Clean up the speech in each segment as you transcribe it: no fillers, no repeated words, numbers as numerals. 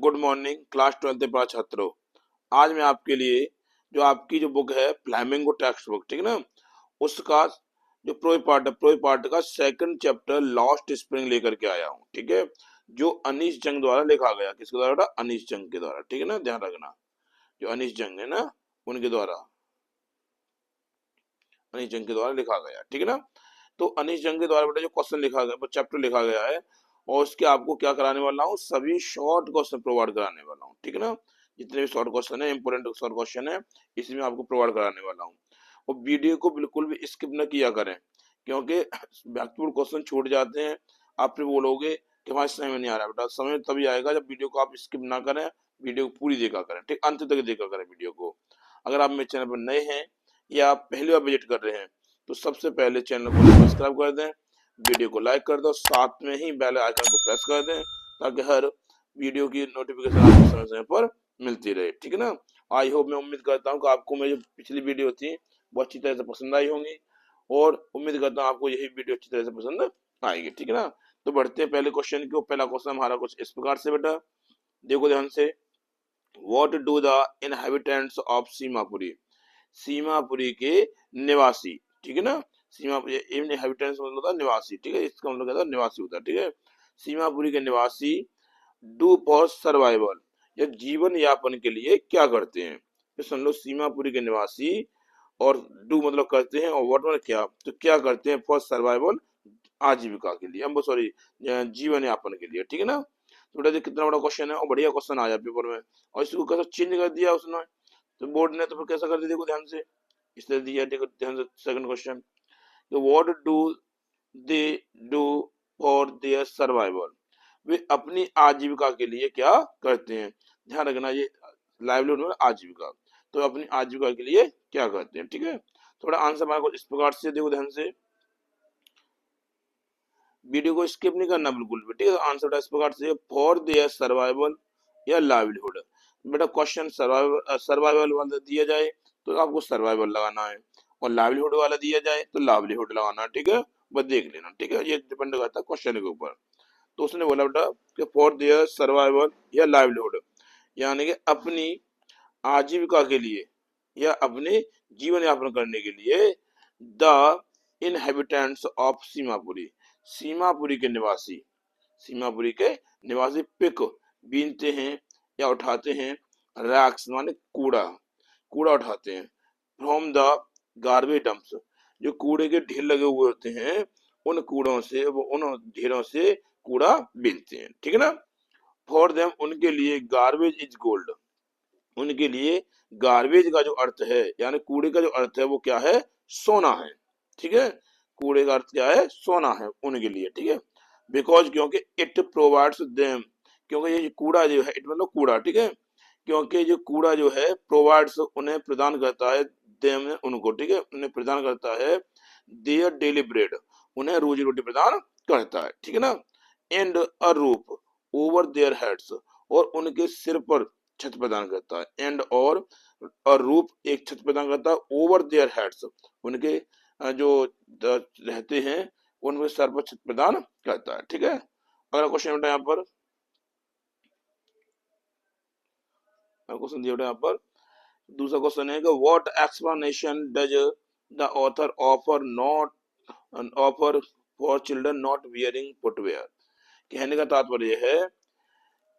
Good morning class 12th पढ़ा छात्रों। आज मैं आपके लिए जो आपकी जो बुक है फ्लैमिंगो टेक्स्ट बुक, ठीक है ना, उसका जो प्रोई पार्ट का सेकंड चैप्टर लॉस्ट स्प्रिंग लेकर के आया हूँ। ठीक है, जो अनीश जंग द्वारा लिखा गया। किसके द्वारा? अनीश जंग के द्वारा। ठीक है ना, ध्यान रखना, जो अनीश जंग है ना, उनके द्वारा, अनीश जंग के द्वारा लिखा गया। ठीक है ना, तो अनीश जंग के द्वारा बेटा जो क्वेश्चन लिखा गया, चैप्टर लिखा गया है, और उसके आपको क्या कराने वाला हूँ, सभी शॉर्ट क्वेश्चन प्रोवाइड कराने वाला हूँ। ठीक है ना, जितने भी शॉर्ट क्वेश्चन है, इंपोर्टेंट शॉर्ट क्वेश्चन है, इसमें आपको प्रोवाइड कराने वाला हूँ। और वीडियो को बिल्कुल भी स्किप न किया करें, क्योंकि महत्वपूर्ण क्वेश्चन छूट जाते हैं। आप फिर बोलोगे कि हमारे समय में नहीं आ रहा। बेटा समय तभी आएगा जब वीडियो को आप स्किप ना करें, वीडियो को पूरी देखा करें। ठीक, अंत तक देखा करें वीडियो को। अगर आप मेरे चैनल पर नए हैं या आप पहली बार विजिट कर रहे हैं, तो सबसे पहले चैनल को सब्सक्राइब कर दें, वीडियो को लाइक कर दो, साथ में ही बेल आइकन को प्रेस कर दें, ताकि हर वीडियो की नोटिफिकेशन आपको समय समय पर मिलती रहे। ठीक है ना, आई होप, मैं उम्मीद करता हूँ कि आपको मेरी जो पिछली वीडियो थी वो अच्छी तरह से पसंद आई होंगी, और उम्मीद करता हूँ आपको यही वीडियो अच्छी तरह से पसंद आएगी। ठीक है ना, तो बढ़ते हैं पहले क्वेश्चन की। पहला क्वेश्चन हमारा कुछ इस प्रकार से बेटा, देखो ध्यान से। What do the inhabitants of Seemapuri, Seemapuri के निवासी, ठीक है ना, सीमापुरी इनहेबिटेंट्स मतलब होता है निवासी। ठीक है, इसका मतलब क्या था, निवासी होता है। ठीक है, सीमापुरी के निवासी डू फॉर सर्वाइवल, या जीवन यापन के लिए क्या करते हैं। तो सुन लो, सीमापुरी के निवासी, और डू मतलब करते हैं, और व्हाट मतलब क्या, तो क्या करते हैं फॉर सर्वाइवल, आजीविका के लिए, हम सॉरी जीवन यापन के लिए। ठीक है ना, तो बेटा कितना बड़ा क्वेश्चन है, और बढ़िया क्वेश्चन आया पेपर में, और इसको कैसा चेंज कर दिया उसने, तो बोर्ड ने, तो फिर कैसा कर दिया, देखो ध्यान से, इसने दिया, देखो ध्यान से, सेकंड क्वेश्चन, तो what do they do for their survival, वे अपनी आजीविका के लिए क्या करते हैं। ध्यान रखना, ये लाइवलीहुड में आजीविका, तो अपनी आजीविका के लिए क्या करते हैं। ठीक है, थोड़ा आंसर हमारे को इस प्रकार से, देखो ध्यान से, वीडियो को स्किप नहीं करना बिल्कुल भी। ठीक है, आंसर इस प्रकार से, फॉर देयर सर्वाइवल या लाइवलीहुड। बेटा क्वेश्चन सर्वाइवल वाला दिया जाए तो आपको सर्वाइवल लगाना है, और लाइवलीहुड वाला दिया जाए तो लाइवलीहुड लगाना है। ठीक है, बस देख लेना। ठीक है, ये डिपेंड करता है क्वेश्चन के ऊपर। तो उसने बोला बेटा कि फॉर देयर सर्वाइवल या लाइवलीहुड, यानी कि अपनी आजीविका के लिए या अपने जीवन यापन करने के लिए, the inhabitants of Seemapuri, Seemapuri के निवासी, सीमापुरी के निवासी पिक बीनते हैं या उठाते हैं, रैक्स माने कूड़ा, कूड़ा उठाते हैं, फ्रॉम द गार्बेज डंप्स, जो कूड़े के ढेर लगे हुए होते हैं, उन कूड़ों से, वो उन ढेरों से कूड़ा बीनते हैं। ठीक है ना, फॉर देम, उनके लिए, गार्बेज इज गोल्ड, उनके लिए गार्बेज का जो अर्थ है, यानी कूड़े का जो अर्थ है, वो क्या है, सोना है। ठीक है, कूड़े का अर्थ क्या है, सोना है उनके लिए। ठीक है, बिकॉज, क्योंकि इट प्रोवाइड्स देम, क्योंकि ये कूड़ा जो है, इट मतलब कूड़ा, ठीक है, क्योंकि जो कूड़ा जो है, प्रोवाइड्स उन्हें प्रदान करता है, देम उनको, ठीक है, उन्हें प्रदान करता है, देयर डेली ब्रेड, उन्हें रोजी रोटी प्रदान करता है। ठीक है ना, and a roof over their heads, और उनके सिर पर छत प्रदान करता है, एंड और रूफ एक छत प्रदान करता है, ओवर देयर हेड्स, उनके जो रहते हैं उनके सर पर छत प्रदान करता है। ठीक है, अगला क्वेश्चन बेटा यहाँ पर, क्वेश्चन दिया यहाँ पर, दूसरा क्वेश्चन है कि what explanation does the author offer not offer for children not wearing footwear. कहने का तात्पर्य है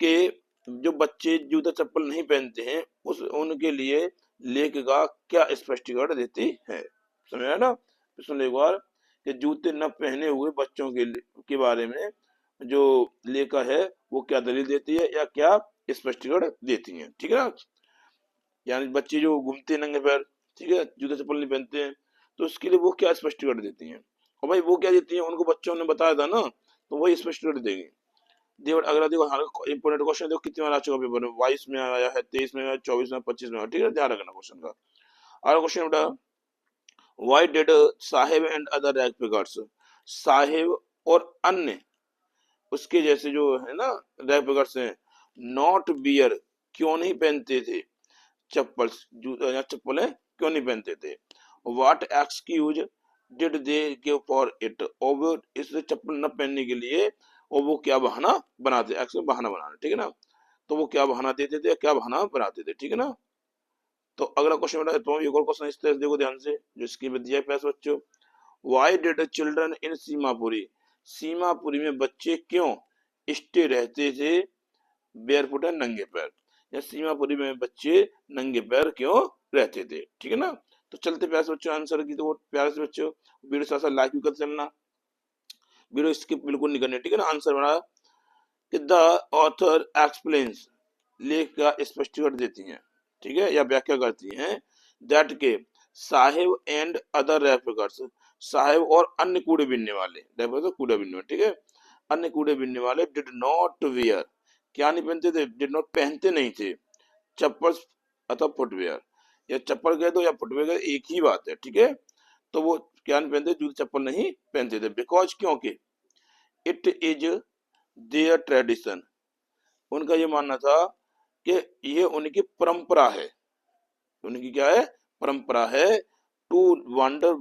कि जो बच्चे जूता चप्पल नहीं पहनते हैं, उस उनके लिए लेखिका क्या स्पष्टीकरण देती है। समझ आया ना, सुन एक बार, कि जूते न पहने हुए बच्चों के बारे में जो लेखिका है वो क्या दलील देती है या क्या स्पष्टीकरण देती है। ठीक है ना, यानी बच्चे जो घूमते हैं नंगे पैर, ठीक है, जूते चप्पल नहीं पहनते हैं, तो उसके लिए वो क्या स्पष्टीकरण देती हैं। और भाई वो क्या देती है, उनको बच्चों ने बताया था ना, तो वही स्पष्टीकरण देगी। देखो अगला, देखो इंपोर्टेंट क्वेश्चन, देखो कितनी बार आ चुका पेपर में, 22 में आया है, 23 में आया, 24 में, 25 में आया। ठीक है, ध्यान रखना क्वेश्चन का। अगला क्वेश्चन बेटा, why did Sahib and other rag pickers, Sahib और अन्य उसके जैसे जो है ना रैग पिकर्स हैं, नॉट बियर, क्यों नहीं पहनते थे चप्पल, या चप्पलें क्यों नहीं पहनते थे। What excuse did they give for it, और वो इस चप्पल न पहनने के लिए और वो क्या बहाना बनाते, एक्चुअली बहाना बनाना। ठीक है ना, तो वो क्या बहाना देते थे, क्या बहाना बनाते थे, ठीक है ना। तो अगला क्वेश्चन बेटा, तो एक और क्वेश्चन इस तरह से देखो ध्यान से, जो स्क्रीन पे दिया है प्यारे बच्चों। Why did children in Seemapuri, Seemapuri में बच्चे क्यों स्टे रहते थे बेयरफुट है, नंगे पैर, या सीमापुरी में बच्चे नंगे पैर क्यों रहते थे, ठीक है ना। तो चलते प्यारे से बच्चों आंसर की, तो प्यारे से बच्चों वीडियो साथ साथ लाइक भी करते चलना, वीडियो स्किप बिल्कुल नहीं करनी, ठीक है ना। आंसर बना कि द ऑथर एक्सप्लेन्स, लेख का स्पष्टीकरण देती हैं, ठीक है, या व्याख्या करती हैं, दैट के साहिब एंड अदर रेफिकर्स, साहिब और अन्य कूड़े बीनने वाले, रेफिकर्स कूड़े बीनने वाले, ठीक है, अन्य कूड़े बीनने वाले डिड नॉट वियर, क्या नहीं पहनते थे, डिड नॉट पहनते नहीं थे, चप्पल अथवा फुटवेयर, या चप्पल कह दो या फुटवेयर एक ही बात है, ठीक है। तो वो क्या नहीं पहनते, जूते चप्पल नहीं पहनते थे, बिकॉज क्योंकि इट इज देयर ट्रेडिशन, उनका ये मानना था कि ये उनकी परंपरा है, उनकी क्या है, परंपरा है, टू वंडर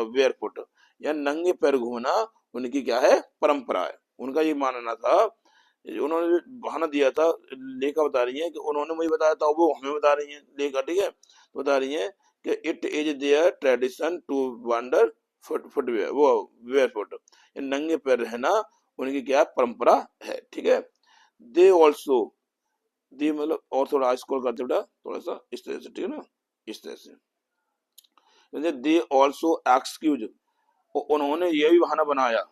वेयरफुट, या नंगे पैर घूमना उनकी क्या है, परंपरा है, उनका ये मानना था। उन्होंने बहाना दिया था, लेखा बता रही है कि उन्होंने मुझे बताया था, वो हमें बता रही है लेखा, ठीक है, तो बता रही है कि it is their tradition to wander footwear, वो वेयर फुट, नंगे पैर रहना उनकी क्या परंपरा है, ठीक है। दे ऑल्सो, दे मतलब और थोड़ा स्क्रॉल करते बेटा थोड़ा सा इस तरह से, ठीक है ना, इस तरह से, दे ऑल्सो एक्सक्यूज, उन्होंने ये भी बहाना बनाया,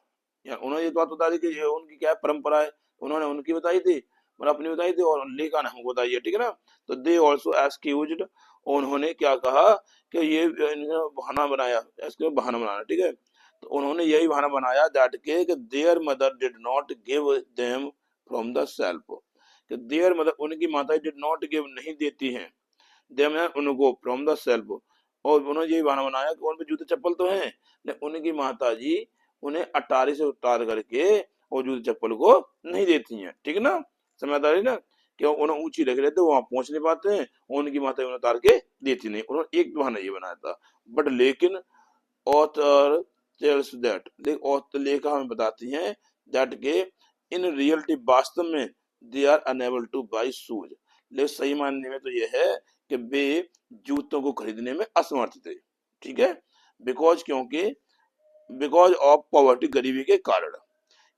या उन्होंने ये बात बता दी कि ये उनकी क्या परंपरा है, उन्होंने उनकी बताई थी, मतलब अपनी बताई थी, और लेखा ने हमको बताई है, ठीक है ना। तो दे ऑल्सो एक्सक्यूज्ड, उन्होंने क्या कहा कि ये इन्होंने बहाना बनाया, इसके बहाना बनाना, ठीक है। तो उन्होंने यही बहाना बनाया दैट के there mother did not give them from the self, कि देयर मदर उनकी माता डिड नॉट गिव नहीं देती हैं, देम है उनको, फ्रॉम द सेल्फ, और उन्होंने यही बहाना बनाया कि उन पे जूते चप्पल तो हैं, उनकी माता जी उन्हें अटारी से उतार करके और जूते चप्पल को नहीं देती हैं, ठीक है ना, समझदारी ना, कि उन्हें ऊंची रख लेते वहां पहुंच नहीं पाते हैं, और उनकी माता उन्हें उतार के देती नहीं, उन्होंने एक बहाना ये बनाया था। बट लेकिन ऑथर टेल्स दैट, लेखा हमें बताती हैं दैट के इन रियलिटी वास्तव में they are unable to buy shoes, लेकिन सही मानने में तो ये है कि वे जूतों को खरीदने में असमर्थ थे, ठीक है, बिकॉज क्योंकि बिकॉज ऑफ पॉवर्टी, गरीबी के कारण,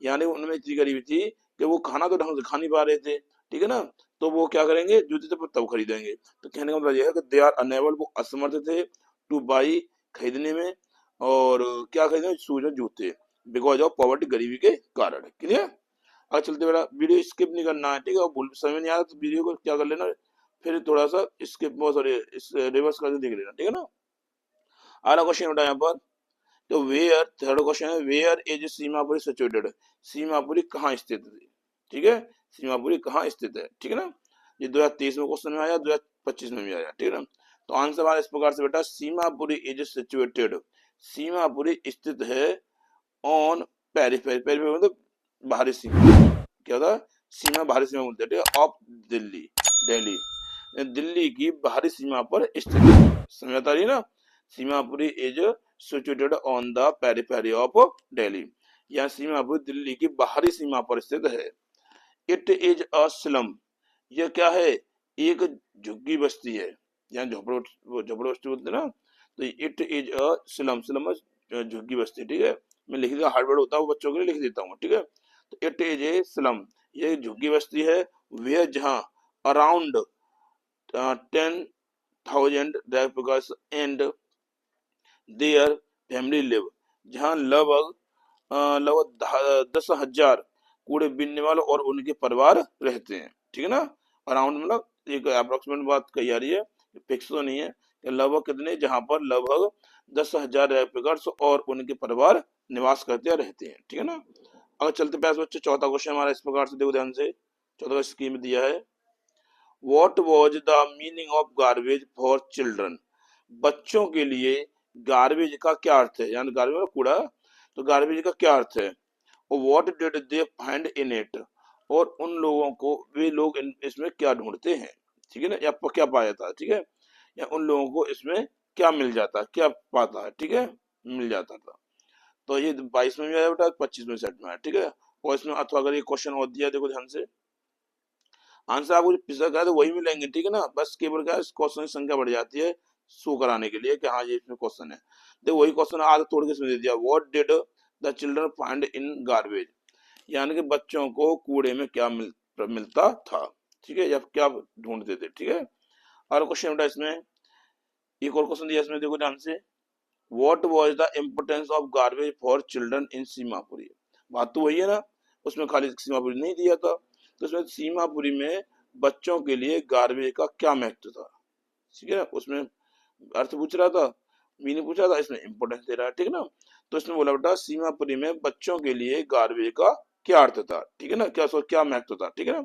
यानी उनमें इतनी गरीबी थी कि वो खाना तो ढंग से खा नहीं पा रहे थे, ठीक है ना, तो वो क्या करेंगे, जूते तो तब खरीदेंगे। तो कहने का मतलब यह है कि दे आर अनेबल, वो असमर्थ थे, टू बाई खरीदने में, और क्या खरीदने, शूज और जूते, बिकॉज ऑफ पॉवर्टी, गरीबी के कारण, क्लियर। आगे चलते बेटा, वीडियो स्किप नहीं करना है, ठीक है, भूल समझ नहीं आ रहा तो वीडियो को क्या कर लेना, फिर थोड़ा सा स्किप, सॉरी इस रिवर्स करके देख लेना, ठीक है ना। अगला क्वेश्चन बेटा यहाँ पर, तो वेयर, थर्ड क्वेश्चन है, where is Seemapuri situated, Seemapuri कहाँ स्थित है, ठीक है, सीमापुरी कहाँ स्थित है, ठीक है ना। ये 2023 में क्वेश्चन में आया, 2025 में भी आया, ठीक है ना। तो आंसर हमारा इस प्रकार से बेटा, सीमापुरी इज सिचुएटेड, सीमापुरी स्थित है ऑन पेरिफेरी, पेरिफेरी मतलब बाहरी सीमा, क्या था, सीमा बाहरी सीमा बोलते हैं, ठीक है, ऑफ दिल्ली, दिल्ली, दिल्ली की बाहरी सीमा पर स्थित है, समझ आता है ना। Seemapuri is situated on the periphery of Delhi, यह सीमापुरी दिल्ली की बाहरी सीमा पर स्थित है। इट इज अ स्लम, यह क्या है, एक झुग्गी बस्ती है, यहाँ झोपड़पट्टी बोलते हैं ना, तो it is a slum, slum झुग्गी बस्ती, ठीक है, मैं लिख दिया, हार्डवर्ड होता है वो बच्चों के लिए लिख देता हूँ, ठीक है। तो इट इज ए स्लम, ये झुग्गी बस्ती है, वे जहाँ around 10,000 ragpickers and their family live, जहाँ लगभग 10,000 कूड़े बीनने वाले और उनके परिवार रहते हैं, ठीक है ना। अराउंड मतलब एक अप्रोक्सीमेट बात कही जा रही है, फिक्स तो नहीं है, कि लगभग कितने, जहाँ पर लगभग 10,000 रेफिकर्स और उनके परिवार निवास करते रहते हैं, ठीक है ना। अगर चलते पैसे बच्चे, चौथा क्वेश्चन हमारा इस प्रकार से देखो ध्यान से, चौथा स्कीम दिया है, What was the meaning of garbage for children? बच्चों के लिए गार्बेज का क्या अर्थ है, यानी गार्बेज मतलब कूड़ा, तो गार्बेज का क्या अर्थ है, और what did they find in it, और उन लोगों को, वे लोग इसमें क्या ढूंढते हैं, ठीक है ना, या क्या पाया था, ठीक है, या उन लोगों को इसमें क्या मिल जाता है, क्या पाता है, ठीक है, मिल जाता था। तो ये 22 में भी आया बेटा, 25 में सेट में आया, ठीक है। और इसमें अथवा अगर ये क्वेश्चन और दिया देखो ध्यान से, आंसर आपको जो पिछला करा था वही मिलेंगे, ठीक है ना, बस केवल क्या क्वेश्चन की संख्या बढ़ जाती है शो कराने के लिए कि हाँ ये इसमें क्वेश्चन है। देखो वही क्वेश्चन आधा तोड़ के इसमें दे दिया, what did the children find in garbage, यानी कि बच्चों को कूड़े में क्या मिलता था, ठीक है, या क्या ढूंढते थे, ठीक है। और क्वेश्चन बेटा इसमें एक और क्वेश्चन दिया इसमें, देखो ध्यान से, what was the importance of garbage for children in Seemapuri, बात तो वही है ना, उसमें खाली सीमापुरी नहीं दिया था, तो उसमें सीमापुरी में बच्चों के लिए गार्बेज का क्या महत्व था, ठीक है ना, उसमें अर्थ पूछ रहा था, मीनिंग पूछ रहा था, इसमें इंपोर्टेंस दे रहा है, ठीक है ना। तो इसमें बोला बेटा सीमापुरी में बच्चों के लिए गार्बेज का क्या अर्थ था, ठीक है ना, क्या महत्व था, ठीक है ना।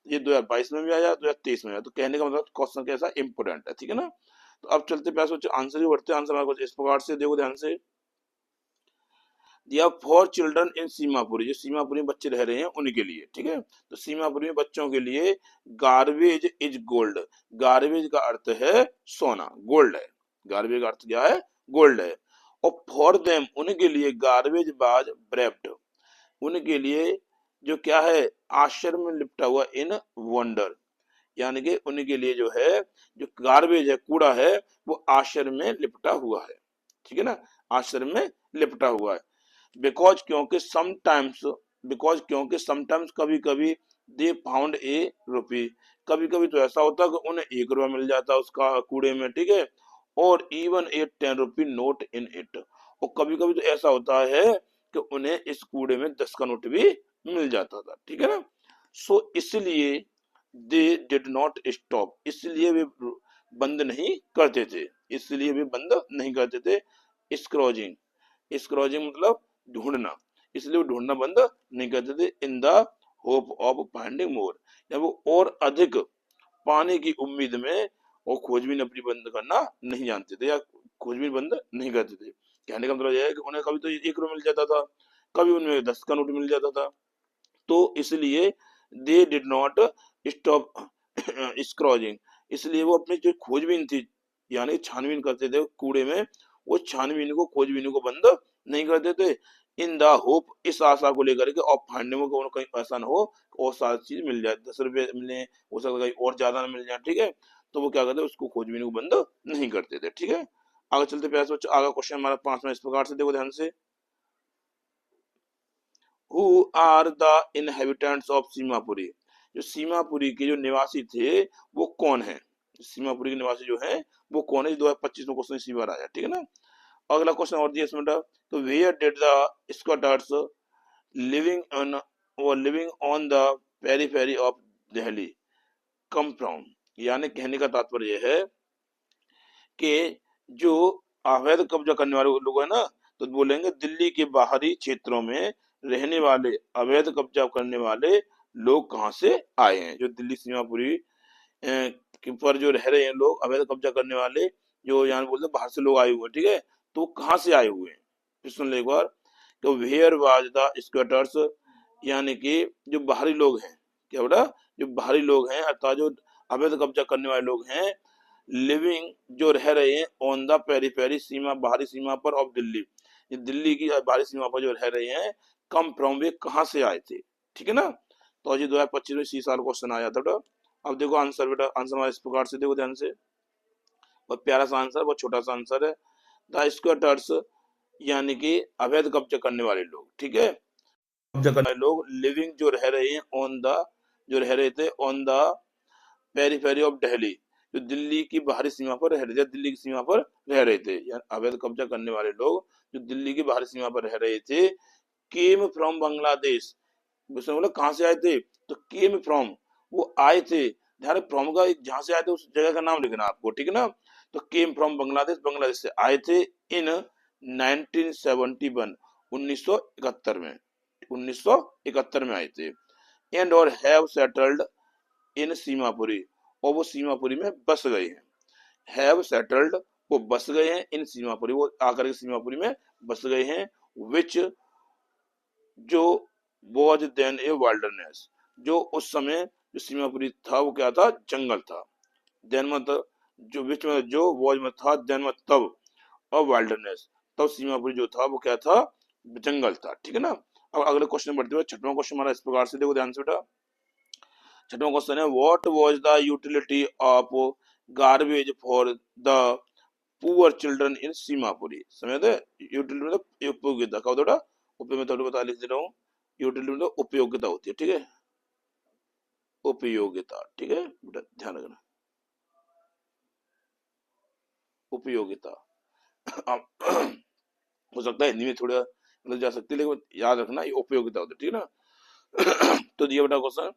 ये 2022 में भी आया, 2023 में आया, तो कहने का मतलब क्वेश्चन कैसा इंपोर्टेंट है, ठीक है ना। तो अब चलते पैसे बच्चे आंसर ही बढ़ते हैं, आंसर हमारे कुछ इस प्रकार से, देखो ध्यान से, दिया फॉर चिल्ड्रन इन सीमापुरी, जो सीमापुरी में बच्चे रह रहे हैं उनके लिए, ठीक है। तो सीमापुरी में बच्चों के लिए गार्बेज इज गोल्ड, गार्बेज का अर्थ है सोना, गोल्ड है, गार्बेज का अर्थ क्या है, गोल्ड है। और फॉर देम उनके लिए गार्बेज बाज ब्रेप्ड, उनके लिए जो क्या है आश्चर्य में लिपटा हुआ इन वंडर, यानी कि उनके लिए जो है जो गार्बेज है कूड़ा है वो आश्चर्य में लिपटा हुआ है, ठीक है ना, आश्चर्य में लिपटा हुआ है। बिकॉज क्योंकि समटाइम्स कभी कभी दे फाउंड ए रुपी, कभी कभी तो ऐसा होता है कि उन्हें 1 रुपया मिल जाता है उसका कूड़े में, ठीक है, और even a 10 rupee note in it, और कभी कभी तो ऐसा होता है कि उन्हें इस कूड़े में 10 का नोट भी मिल जाता था, ठीक है ना। सो इसलिए दे डिड नॉट स्टॉप, इसलिए वे बंद नहीं करते थे, इसलिए वे बंद नहीं करते थे स्क्रॉजिंग मतलब ढूंढना, इसलिए वो ढूंढना बंद नहीं करते थे in the hope of finding more, या वो और अधिक पाने की उम्मीद में वो खोजबीन अपनी बंद करना नहीं जानते थे या खोजबीन बंद नहीं करते थे। कहने का मतलब यह है कि उन्हें कभी तो 1 रुपया मिल जाता था, कभी उनमें 10 का नोट मिल जाता था, तो इसलिए दे डिड नॉट स्टॉप स्क्रॉजिंग, इसलिए वो अपनी जो खोजबीन थी यानी छानबीन करते थे कूड़े में, वो खोजबीन को बंद नहीं करते थे इन द होप, इस आशा को लेकर के और फाइंडिंग को कहीं ऐसा ना हो और सारी चीज मिल जाए, 10 रुपये मिले हो सकता कहीं और ज्यादा ना मिल जाए, ठीक है, तो वो क्या करते उसको खोजबीन को बंद नहीं करते थे, ठीक है। आगे चलते प्यारे बच्चों, आगे क्वेश्चन हमारा 5वां इस प्रकार से, देखो ध्यान से, who are the inhabitants of Seemapuri, जो सीमापुरी के जो निवासी थे वो कौन है, सीमापुरी के निवासी जो है वो कौन है, 2025 में क्वेश्चन इसी बार आया, ठीक है ना। अगला क्वेश्चन और दिया इसमें, तो where did the squatters living on living on the periphery of Delhi come from, यानी कहने का तात्पर्य है कि जो अवैध कब्जा करने वाले लोग हैं ना, तो बोलेंगे दिल्ली के बाहरी क्षेत्रों में रहने वाले अवैध कब्जा करने वाले लोग कहाँ से आए हैं, जो दिल्ली सीमापुरी के पर जो रह रहे हैं लोग अवैध कब्जा करने वाले, जो यहाँ बोलते हैं बाहर से लोग आए हुए हैं, ठीक है, तो वो कहाँ से आए हुए हैं, फिर सुन ले एक बार, तो वेयर वाज द स्क्वाटर्स, यानी कि जो बाहरी लोग हैं, क्या बेटा, जो बाहरी लोग हैं अर्थात जो अवैध कब्जा करने वाले लोग हैं, लिविंग जो रह रहे हैं ऑन द पेरीफेरी सीमा बाहरी सीमा पर ऑफ दिल्ली, ये दिल्ली की बाहरी सीमा पर जो रह रहे हैं, कम फ्रॉम वे कहाँ से आए थे, ठीक है ना। तो अजी 2025 में इसी साल क्वेश्चन आया था बेटा। अब देखो आंसर बेटा, आंसर हमारे इस प्रकार से, देखो ध्यान से, बहुत प्यारा सा आंसर, बहुत छोटा सा आंसर है, द स्क्वाटर्स यानी कि अवैध कब्जा करने वाले लोग, ठीक है, कब्जा करने वाले लोग, लिविंग जो रह रहे हैं ऑन द, जो रह रहे थे on the periphery of Delhi, जो दिल्ली की बाहरी सीमा पर रह रहे थे, दिल्ली की सीमा पर रह रहे थे, अवैध कब्जा करने वाले लोग जो दिल्ली की बाहरी सीमा पर रह रहे थे, केम फ्रॉम बांग्लादेश, उसने बोला कहाँ से आए थे, तो केम फ्रॉम वो आए थे, ध्यान फ्रॉम का जहां से आए थे उस जगह का नाम लिखना आपको, ठीक है ना। तो केम फ्रॉम बांग्लादेश, बांग्लादेश से आए थे इन 1971 1971 में, 1971 में आए थे, एंड और हैव सेटल्ड इन सीमापुरी, और वो सीमापुरी में बस गए हैं, हैव सेटल्ड वो बस गए हैं, इन सीमापुरी वो आकर के सीमापुरी में बस गए हैं, विच जो वॉज देन ए वाइल्डरनेस, जो उस समय जो सीमापुरी था वो क्या था, जंगल था, देन मतलब जो विच में जो वॉज में था, देन में तब, और वाइल्डरनेस तब सीमापुरी जो था वो क्या था, जंगल था, ठीक है ना। अब अगले क्वेश्चन बढ़ते हुए 6वां क्वेश्चन हमारा इस प्रकार से, देखो ध्यान से बेटा, छठवां क्वेश्चन है what was the utility of garbage for the poor children in Seemapuri. समझ गए? यूटिलिटी मतलब उपयोगिता का थोड़ा उपयोग में थोड़ा बता लिख दे रहा हूँ। यूटिलिटी मतलब उपयोगिता होती है, ठीक है, उपयोगिता, ठीक है बेटा ध्यान रखना, उपयोगिता। हो सकता है हिंदी में थोड़ा मतलब जा सकती है, लेकिन याद रखना ये उपयोगिता होती है, ठीक है ना। तो दिया बेटा क्वेश्चन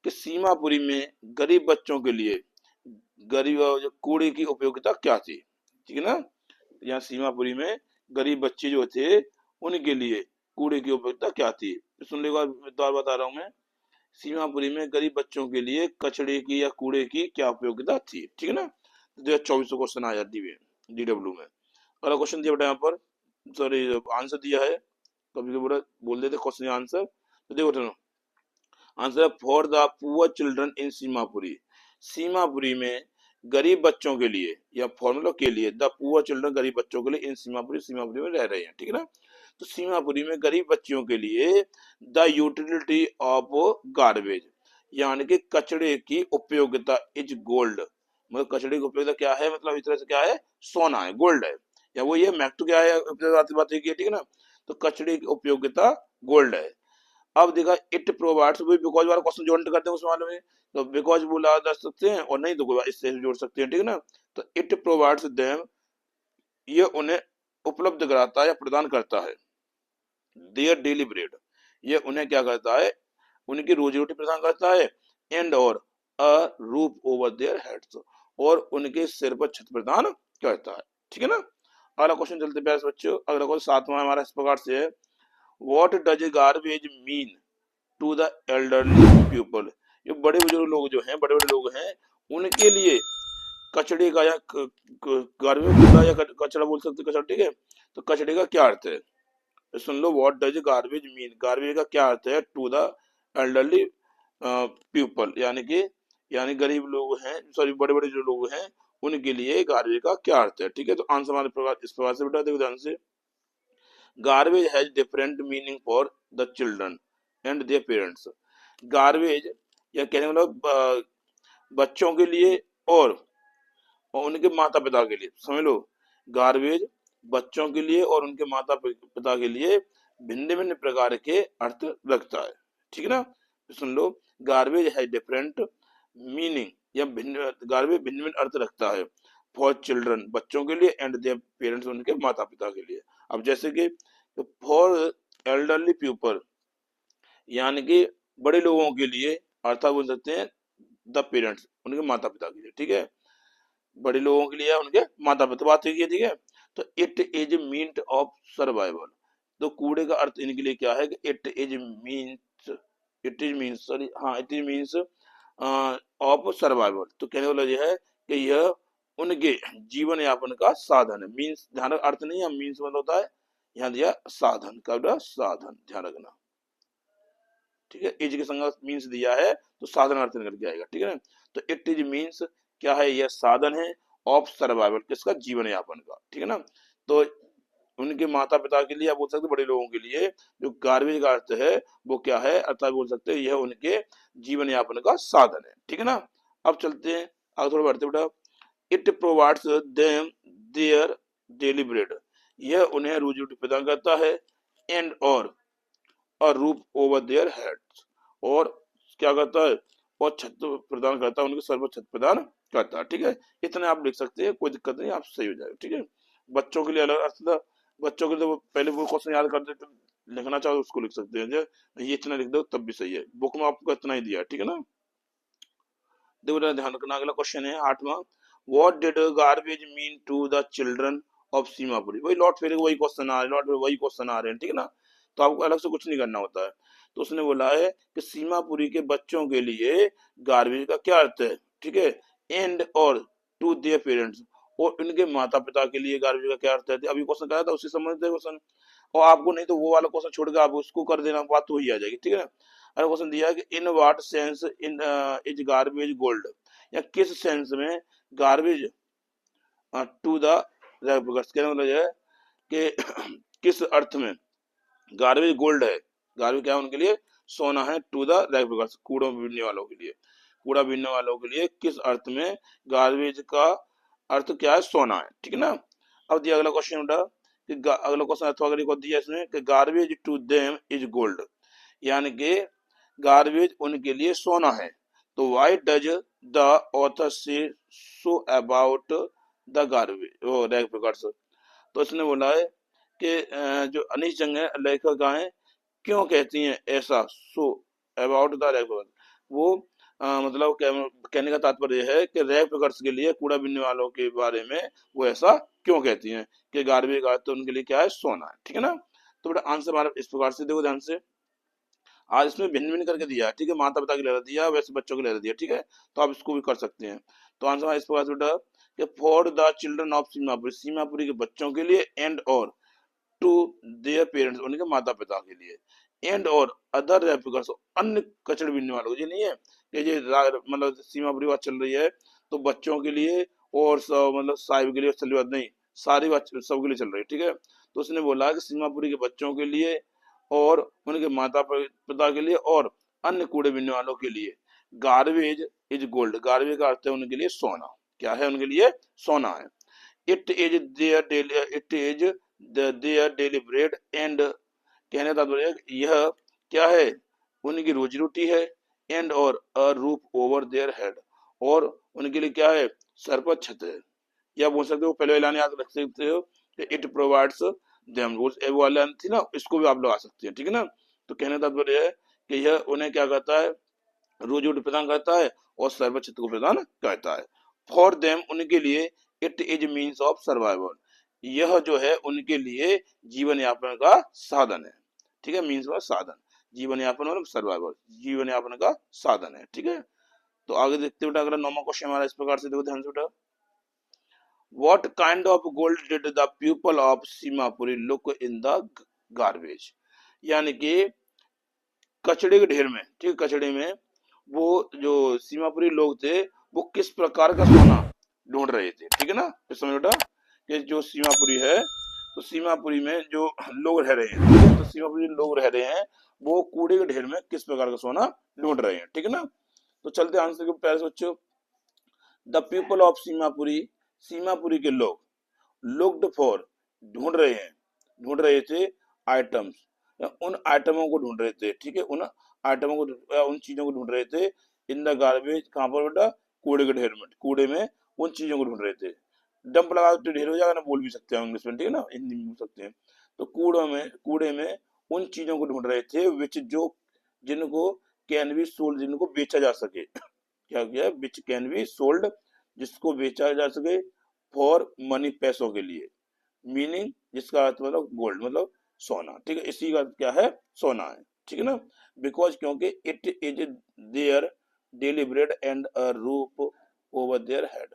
कि सीमापुरी में गरीब बच्चों के लिए गरीब जो कूड़े की उपयोगिता क्या थी, ठीक है ना। यहाँ सीमापुरी में गरीब बच्चे जो थे उनके लिए कूड़े की उपयोगिता क्या थी, सुन लो एक बार बता रहा हूँ मैं। सीमापुरी में गरीब बच्चों के लिए कचड़े की या कूड़े की क्या उपयोगिता थी, ठीक है ना। 2024 क्वेश्चन आया DW में। अगला क्वेश्चन दिया बेटा यहाँ पर, सॉरी आंसर दिया है, कभी कभी बोल देते क्वेश्चन आंसर, तो देखो answer for the poor children in Seemapuri. Seemapuri में गरीब बच्चों के लिए या फॉर्मूला के लिए, द पुअर चिल्ड्रन गरीब बच्चों के लिए इन सीमापुरी, सीमापुरी में रह रहे हैं, ठीक है ना। तो सीमापुरी में गरीब बच्चियों के लिए द यूटिलिटी ऑफ गार्बेज यानी कि कचड़े की उपयोगिता इज गोल्ड। मतलब कचड़े की उपयोगिता क्या है, मतलब इस तरह से क्या है, सोना है, गोल्ड है, या वो ये मैक तो क्या है बात है, ठीक है ना। तो कचड़े की उपयोगिता गोल्ड है। अब देखा इट प्रोवाइड्स, बिकॉज वाला क्वेश्चन जोड़ करते हैं उस वाले में, तो बिकॉज बोला जा सकते हैं और नहीं तो कोई इससे जोड़ सकते हैं, ठीक है ना। तो इट प्रोवाइड्स देम, ये उन्हें उपलब्ध कराता है या प्रदान करता है, देयर डेली ब्रेड, ये उन्हें क्या करता है, उनकी रोजी रोटी प्रदान करता है, एंड और a roof over their heads, और उनके सिर पर छत प्रदान करता है, ठीक है ना। अगला क्वेश्चन चलते प्यारे बच्चों, अगला क्वेश्चन सातवां हमारा इस प्रकार से है what does garbage mean to the elderly people. ये बड़े बुजुर्ग लोग जो हैं, बड़े बड़े लोग हैं, उनके लिए कचड़े का या गार्बेज कूड़ा या कचड़ा बोल सकते, कचड़ा, ठीक है। तो कचड़े का क्या अर्थ है, तो सुन लो what does garbage mean, garbage का क्या अर्थ है टू द एल्डरली पीपल, यानी गरीब लोग हैं, सॉरी बड़े बड़े जो लोग हैं उनके लिए गार्बेज का क्या अर्थ है, ठीक है। तो आंसर हमारे प्रकार इस प्रकार से बेटा देखो ध्यान से, garbage has different meaning for the children and their parents. Garbage या कहने मतलब बच्चों के लिए और उनके माता पिता के लिए, समझ लो गार्बेज बच्चों के लिए और उनके माता पिता के लिए भिन्न भिन्न प्रकार के अर्थ रखता है, ठीक है ना। तो सुन लो गार्बेज है डिफरेंट मीनिंग या भिन्न, गार्बेज भिन्न भिन्न अर्थ रखता है फॉर चिल्ड्रन बच्चों के लिए एंड देयर पेरेंट्स उनके माता पिता के लिए। अब जैसे कि फॉर एल्डरली पीपल यानी कि बड़े लोगों के लिए, अर्थात बोल सकते हैं द पेरेंट्स उनके माता पिता के लिए, ठीक है, बड़े लोगों के लिए उनके माता पिता, बात ठीक है, ठीक है। तो it is mean of survival, तो कूड़े का अर्थ इनके लिए क्या है कि इट इज मीन्स सॉरी हाँ it is means of survival. तो कहने वाला यह है कि यह उनके जीवन यापन का साधन है, मीन्स ध्यान अर्थ नहीं है, मीन्स मतलब होता है यहाँ दिया साधन का, साधन ध्यान रखना, ठीक है। इज के संग मीन्स दिया है तो साधन अर्थ निकल के आएगा, ठीक है ना। तो इट इज मीन्स क्या है, यह साधन है ऑफ सर्वाइवल, किसका, जीवन यापन का, ठीक है ना। तो उनके माता पिता के लिए, आप बोल सकते हैं बड़े लोगों के लिए, जो गार्बेज का अर्थ है वो क्या है, अर्थात बोल सकते हैं यह उनके जीवन यापन का साधन है, ठीक है ना। अब चलते हैं आगे थोड़ा बढ़ते बेटा, it provides them their daily bread, यह उन्हें रोजी रोटी प्रदान करता है, एंड और a roof over their heads, और क्या करता है, और छत प्रदान करता है, उनके सर पर छत प्रदान करता है, ठीक है। इतने आप लिख सकते हैं, कोई दिक्कत नहीं, आप सही हो जाएगा, ठीक है। बच्चों के लिए अलग अर्थ था, बच्चों के लिए पहले वो क्वेश्चन याद करते तो लिखना चाहो उसको लिख सकते हैं, ये इतना लिख दो तब भी सही है, बुक में आपको इतना ही दिया, ठीक है ना। देखो ध्यान रखना, अगला क्वेश्चन है आठवां, what did garbage mean to the children of Seemapuri. वही लॉट फेरे वही क्वेश्चन आ रहे हैं, लॉट वही क्वेश्चन आ रहे हैं, ठीक है ना। तो आपको अलग से कुछ नहीं करना होता है। तो उसने बोला है कि सीमापुरी के बच्चों के लिए गार्बेज का क्या अर्थ है, ठीक है, एंड और टू देयर पेरेंट्स, और उनके माता पिता के लिए गार्बेज का क्या अर्थ है। अभी क्वेश्चन कराया था उससे संबंधित क्वेश्चन, और आपको नहीं तो वो वाला क्वेश्चन छोड़ के आप उसको कर देना, बात तो ही आ जाएगी, ठीक है ना। अगर क्वेश्चन दिया है कि in what sense in is garbage gold, या किस सेंस में गार्बेज टू द कहने मतलब है कि किस अर्थ में गार्बेज गोल्ड है, गार्बेज क्या है उनके लिए सोना है टू द रैग, कूड़ा बीनने वालों के लिए, कूड़ा बीनने वालों के लिए किस अर्थ में गार्बेज का अर्थ क्या है, सोना है, ठीक है ना। अब दिया अगला क्वेश्चन उठा कि अगला क्वेश्चन अथवा अगली को दिया इसमें कि garbage to them is gold, यानी कि गार्बेज उनके लिए सोना है। तो व्हाई डज द ऑथर से सो अबाउट द गार्बेज वो रैग पिकर्स। तो इसने बोला है कि जो अनीश जंग है लेखिका है, क्यों कहती हैं ऐसा, so about the rag pickers, वो मतलब कहने का तात्पर्य है कि रैग पिकर्स के लिए, कूड़ा बीनने वालों के बारे में वो ऐसा क्यों कहती हैं कि गार्बेज का तो उनके लिए क्या है, सोना है, ठीक है ना। तो बेटा आंसर हमारा इस प्रकार से देखो ध्यान से, आज इसमें भिन्न भिन्न करके दिया है, ठीक है, माता पिता के लिए दिया, वैसे बच्चों के लिए दिया, ठीक है, तो आप इसको भी कर सकते हैं। तो आंसर इस प्रकार से बेटा कि for the children of Seemapuri, Seemapuri के बच्चों के लिए, एंड और टू देयर पेरेंट्स, उनके माता पिता के लिए, एंड और अदर रेप्लिकर्स, अन्य कचड़ बीनने वालों को, ये नहीं है कि ये मतलब सीमापुरी बात चल रही है तो बच्चों के लिए और मतलब साहिब के लिए चल रही बात नहीं, सारी बात सबके लिए चल रही है, ठीक है। तो उसने बोला कि सीमापुरी के बच्चों के लिए और उनके माता पिता के लिए और अन्य कूड़े बीनने वालों के लिए गार्बेज इज गोल्ड, गार्बेज का अर्थ है उनके लिए सोना, क्या है उनके लिए, सोना है। It is their daily, it is their daily bread and, कहने का तात्पर्य यह क्या है, उनकी रोजी रोटी है, एंड और a roof over their head, और उनके लिए क्या है, सर पर छत है, या बोल सकते हो पहले वाला याद रख सकते हो कि इट प्रोवाइड्स देम, वो वाला थी ना, इसको भी आप लगा सकते हैं, ठीक है ना। तो कहने का तात्पर्य है कि यह उन्हें क्या करता है, रोजी रोटी प्रदान करता है और सर्व छत्र को प्रदान करता है। फॉर देम, उनके लिए, it is means of survival, यह जो है उनके लिए जीवन यापन का साधन है, ठीक है, मीन्स का साधन, जीवन यापन और सर्वाइवल, जीवन यापन का साधन है, ठीक है। तो आगे देखते बेटा अगला 9वां क्वेश्चन हमारा इस प्रकार से देखो ध्यान से बेटा, what kind of gold did the people of Seemapuri look in the garbage, यानी कि कचड़े के ढेर में, ठीक है, कचड़े में वो जो सीमापुरी लोग थे वो किस प्रकार का सोना ढूंढ रहे थे, ठीक है ना। तो समझ बेटा कि जो सीमापुरी है, तो सीमापुरी में जो लोग रह रहे हैं, ठीक है, तो सीमापुरी लोग रह रहे हैं वो कूड़े के ढेर में किस प्रकार का सोना ढूंढ रहे हैं, ठीक है ना। तो चलते आंसर के पहले बच्चों, the people of Seemapuri, Seemapuri के लोग, लुक्ड फॉर, ढूंढ रहे थे आइटम्स, उन आइटमों को ढूंढ रहे थे, ठीक है, उन आइटमों को, उन चीजों को ढूंढ रहे थे, इन द गार्बेज, कहां पर बेटा, कूड़े के ढेर में, कूड़े में उन चीजों को ढूंढ रहे थे, डंप लगा तो ढेर हो जाएगा ना, बोल भी सकते हैं इंग्लिश में, ठीक है ना, हिंदी में बोल सकते हैं। तो कूड़े में उन चीजों को ढूंढ रहे थे विच, जो जिनको कैन बी सोल्ड, जिनको बेचा जा सके, क्या किया, विच कैन बी सोल्ड, जिसको बेचा जा सके, फॉर मनी, पैसों के लिए, मीनिंग जिसका अर्थ मतलब गोल्ड मतलब सोना, ठीक है, इसी का क्या है, सोना है, ठीक है ना। बिकॉज क्योंकि it is their daily bread and a roof over their head,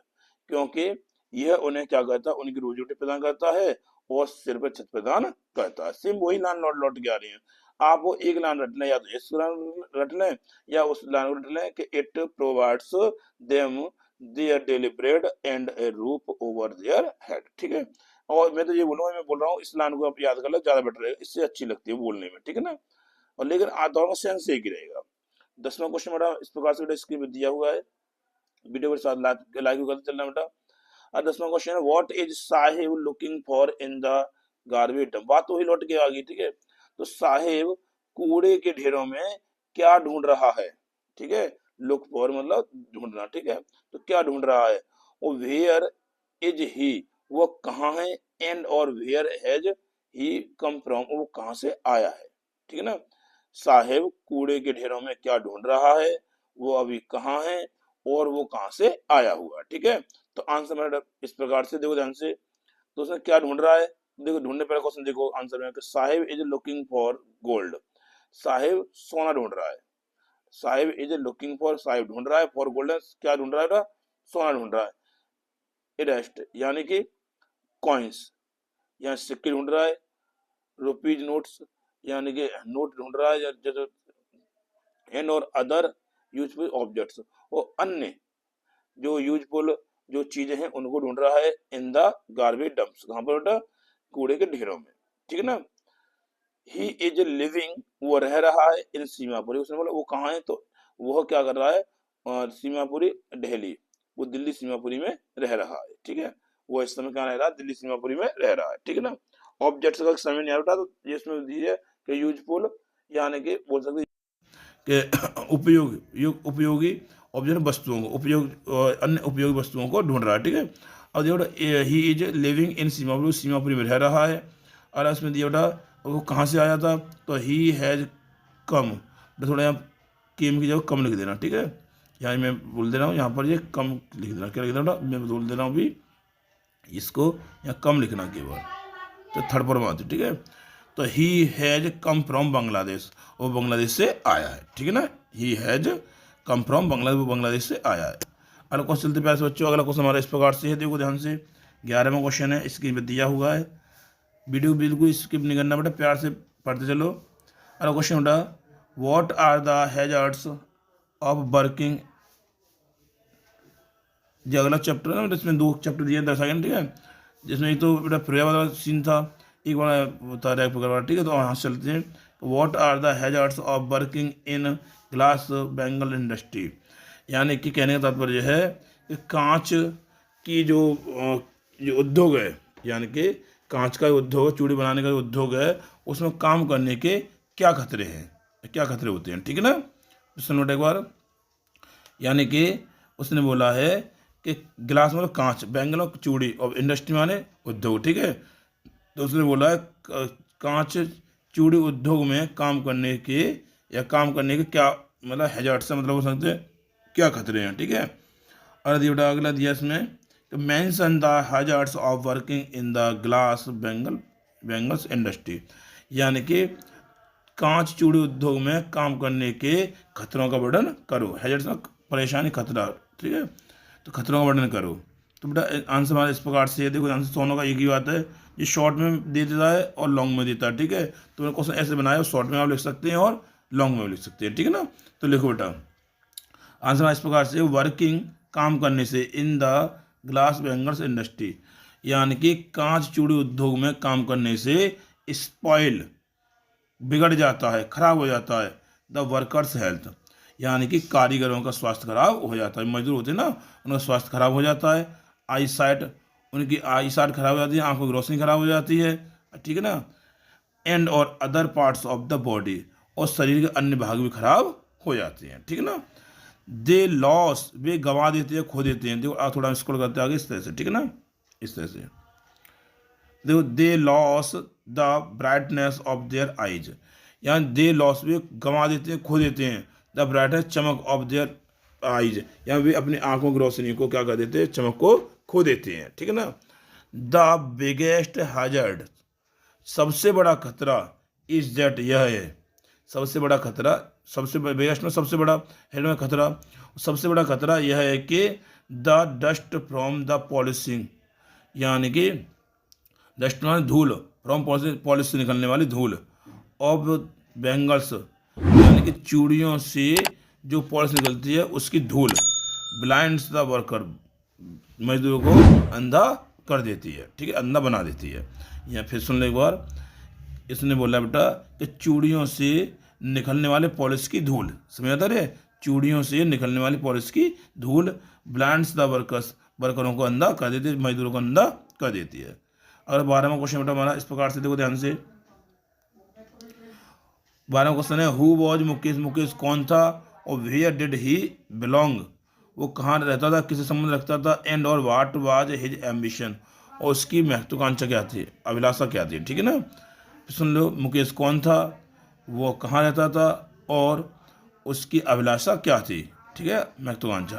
क्योंकि यह उन्हें क्या करता है, उनकी रोजी रोटी प्रदान करता है और सिर पर छत प्रदान करता है। सेम वही लाइन लौट लौट के आ रही है, आप वो एक लाइन रट लें, या तो इस लाइन रट लें या उस लाइन को रट लें कि it provides them their daily bread and A roof over their head, ठीक है। और मैं तो ये बोलूंगा, मैं बोल रहा हूँ इस लाइन को आप याद कर लो, ज्यादा बेटर है, इससे अच्छी लगती है बोलने में, ठीक है ना। और लेकिन दोनों का सेंस एक ही रहेगा। 10वां क्वेश्चन बेटा इस प्रकार से बेटा स्क्रीन पे दिया हुआ है, वीडियो के साथ लाइक करते चलना बेटा। और 10वां क्वेश्चन है, what is Sahib looking for in the garbage dump, बात तो वही लौट के आ गई, ठीक है। तो साहिब कूड़े के ढेरों में क्या ढूंढ रहा है, ठीक है, लुक फॉर मतलब ढूंढना, ठीक है, तो क्या ढूंढ रहा है, वो वेयर इज ही, वो कहाँ है, एंड और where has he come from, वो कहाँ से आया है, ठीक है ना। साहेब कूड़े के ढेरों में क्या ढूंढ रहा है, वो अभी कहाँ है और वो कहाँ से आया हुआ, ठीक है। तो आंसर मेरा इस प्रकार से देखो ध्यान से, तो उसने क्या ढूंढ रहा है, देखो ढूंढने पहले क्वेश्चन देखो आंसर में, Sahib is looking for gold, Sahib सोना ढूंढ रहा है, Sahib is looking for, Sahib ढूंढ रहा है, फॉर गोल्डन, क्या ढूंढ रहा है, सोना ढूंढ रहा है, इरेस्ट यानी कि कॉइन्स, यहाँ सिक्के ढूंढ रहा है, रुपीज नोट्स यानी कि नोट ढूंढ रहा है, जैसे एंड और अदर यूजफुल ऑब्जेक्ट्स, और अन्य जो यूजफुल जो चीजें हैं उनको ढूंढ रहा है इन द गार्बेज डंप्स, कहां पर बेटा, कूड़े के ढेरों में, ठीक है ना। ही इज लिविंग, वो रह रहा है इन सीमापुरी। उसने बोला वो कहाँ है, तो वह क्या कर रहा है, सीमापुरी दिल्ली, वो दिल्ली सीमापुरी में रह रहा है, ठीक है। वो इस समय कहाँ रह रहा है, दिल्ली सीमापुरी में रह रहा है, ठीक है ना। ऑब्जेक्ट्स का समय नहीं आ रहा, तो इसमें दीजिए कि यूजफुल, यानी कि बोल सकते कि उपयोगी ऑब्जेक्ट वस्तुओं को, अन्य उपयोगी वस्तुओं को ढूंढ रहा है, ठीक है। और देखो he is living in Seemapuri, Seemapuri में रह रहा है। और उसमें दिया बेटा वो कहाँ से आया था, तो ही हैज कम, थोड़ा यहाँ केम की जगह कम लिख देना, ठीक है। यहाँ मैं बोल दे रहा हूँ, यहाँ पर ये कम लिख देना, क्या लिख देना, मैं बोल दे रहा हूँ भी इसको यहाँ कम लिखना केवल, तो थर्ड पर आती, ठीक है। तो he has come from Bangladesh, वो बांग्लादेश से आया है, ठीक है ना। He has come from Bangladesh, वो बांग्लादेश से आया है। अगला क्वेश्चन चलते प्यारे बच्चों, अगला क्वेश्चन हमारा इस प्रकार से है, देखो ध्यान से, 11वां क्वेश्चन है, स्क्रीन पर दिया हुआ है, वीडियो बिल्कुल स्किप नहीं करना बेटा, प्यार से पढ़ते चलो। अगला क्वेश्चन बेटा, what are the hazards of working, जो अगला चैप्टर है ना, इसमें 2 चैप्टर दिए 10 सेकंड, ठीक है। जिसमें एक तो बेटा फ्रेया वाला सीन था, एक बार बता रहा है, ठीक है। तो यहाँ चलते हैं, what are the hazards of working in glass bangle industry, यानी कि कहने का तात्पर्य है कि कांच की जो उद्योग है, यानी कि कांच का उद्योग, चूड़ी बनाने का उद्योग है, उसमें काम करने के क्या खतरे हैं, क्या खतरे होते हैं, ठीक है ना। सुनो एक बार, यानी कि उसने बोला है कि गिलास मतलब कांच, बैंगल और चूड़ी, और इंडस्ट्री माने उद्योग, ठीक है। तो उसने बोला है कांच चूड़ी उद्योग में काम करने के, या काम करने के क्या मतलब हैजर्ड से मतलब हो सकते हैं क्या खतरे हैं, ठीक है। और अगला दिया इसमें, mention the hazards of working in the glass bangles industry, यानी कि कांच चूड़ी उद्योग में काम करने के खतरों का वर्णन करो। हैजर्ड्स में परेशानी, खतरा, ठीक है, तो खतरों का वर्णन करो। तो बेटा आंसर हमारा इस प्रकार से, देखो आंसर दोनों का एक ही बात है, ये शॉर्ट में दे देता है और लॉन्ग में देता है, ठीक है। तो मैंने क्वेश्चन ऐसे बनाया, शॉर्ट में आप लिख सकते हैं और लॉन्ग में लिख सकते हैं, ठीक है ना। तो लिखो बेटा, आंसर हमारा इस प्रकार से, वर्किंग काम करने से in the glass bangles industry, यानी कि कांच चूड़ी उद्योग में काम करने से स्पॉइल बिगड़ जाता है, खराब हो जाता है, द वर्कर्स हेल्थ, यानी कि कारीगरों का स्वास्थ्य खराब हो जाता है, मजदूर होते हैं ना, उनका स्वास्थ्य खराब हो जाता है। आई साइट, उनकी आई साइट खराब हो जाती है, आंखों की रोशनी खराब हो जाती है, ठीक है ना। एंड और other parts of the body, और शरीर के अन्य भाग भी खराब हो जाते हैं, ठीक है ना। दे लॉस, वे गंवा देते हैं, खो देते हैं। देखो थोड़ा स्क्रॉल करते आगे इस तरह से, ठीक है ना, इस तरह से देखो, they lose the brightness of their eyes, यानी दे लॉस, वे गंवा देते हैं, खो देते हैं, द ब्राइटनेस चमक ऑफ देयर आइज, या वे अपनी आंखों की रोशनी को क्या कर देते हैं, चमक को खो देते हैं, ठीक है ना। द बिगेस्ट हैजर्ड, सबसे बड़ा खतरा, इज दैट, यह है, सबसे बड़ा खतरा, सबसे बिगेस्ट में सबसे बड़ा, हेड में खतरा, सबसे बड़ा खतरा यह है कि the dust from the polishing, यानी कि डस्ट में धूल, फ्रॉम पॉलिश से निकलने वाली धूल, ऑफ बैंगल्स, यानी कि चूड़ियों से जो पॉलिश निकलती है उसकी धूल, ब्लाइंड्स द वर्कर, मजदूरों को अंधा कर देती है, ठीक है, अंधा बना देती है। या फिर सुन लो एक बार, इसने बोला बेटा कि चूड़ियों से निकलने वाले पॉलिश की धूल, समझ आता रे, चूड़ियों से निकलने वाली पॉलिश की धूल ब्लाइंड्स द वर्कर्स, वर्करों को अंधा कर देती है, मजदूरों को अंधा कर देती है। अगर 12वां क्वेश्चन बेटा हमारा इस प्रकार से, देखो ध्यान से, 12वां क्वेश्चन है, हु वॉज मुकेश, मुकेश कौन था, और वेयर डिड ही बिलोंग, वो कहाँ रहता था, किससे संबंध रखता था, एंड और व्हाट वाज हिज एम्बिशन, और उसकी महत्वाकांक्षा क्या थी, अभिलाषा क्या थी, ठीक है ना। सुन लो, मुकेश कौन था, वो कहाँ रहता था, और उसकी अभिलाषा क्या थी, ठीक है, महत्वाकांक्षा।